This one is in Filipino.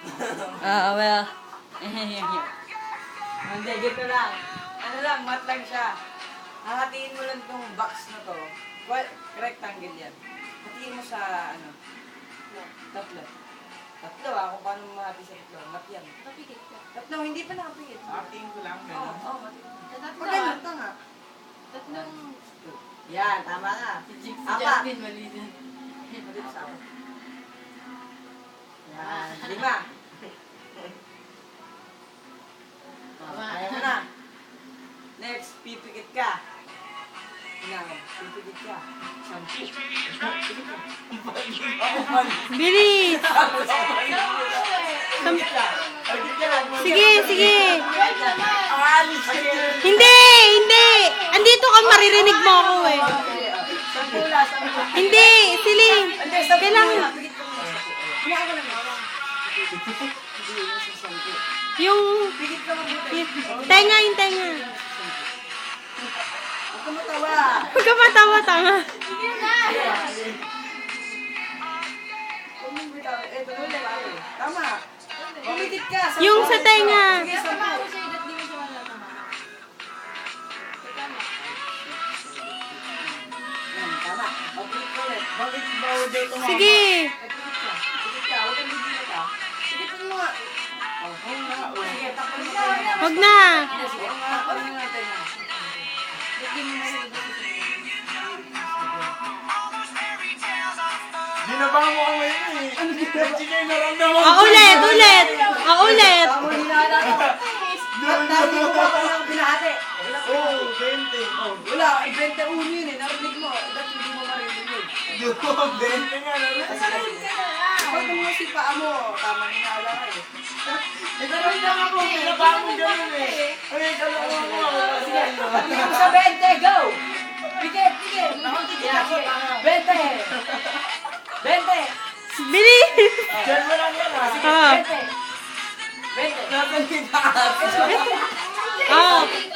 Well. Hindi, gito lang. Ano lang, mat lang siya. Hahatiin mo lang itong box na to. Rectangle yan. Hatiin mo sa, ano, tatlo. Tatlo kung paano mo mahati sa tatlo. Mat yan. Napikit ka. Tatlo, hindi pa nakapikit. Hatiin ko lang, Oo, gano'n. oo. Tatlo. Maganda, tanga. Tatlong... Yan, tama na. Si Apa. Justin, mali din. Madali sa akin. Yan, 5. Kaya mo na. Next, pipikit ka. Tingnan, pipikit ka. 10. Bilis! Sige, sige. Hindi, hindi. Andito ka, maririnig mo ako eh. Hindi, Siling. Kailangan. Yung tenga, yung tenga. Huwag ka matawa. Huwag ka matawa, tanga. Tama. Pumikit ka. Yung sa tenga. Sige, Tama 10. ako sa'yo, dat di mo siya malatama. Tama. Yan, tama. Pagpikit ka ulit. Bakit ba dito mo? Sige. Pagpikit ka. Pagpikit ka. Huwag kang bibigyan ka. Pikitin mo nga. Sige, takpan mo tayo. Wag na. Sige, takpan mo natin na. Dat di mo masunod. Ginabahan mo kami yun eh. Sige, naramdaman Ulit, ulit. Ulit. Tama mo hinala ka. Dami ko pa palang binahati. Oo, 20. Oh, Wala, 21 yun eh. Narinig mo. Dati hindi mo marinig. yun, 20 nga. Sunod ka na lang. Pag mo si paa mo, tama hinala ka eh. Naramdaman ko, ginabahan mo gano'n eh. Ay, kalawa mo. Sige, pagpikit mo sa 20, go! Pikit, pikit! Yan, sige. 20! 20! Bilis. Diyan mo lang yan ah. Ah. 20! 20! Natin kita. Ah. Dito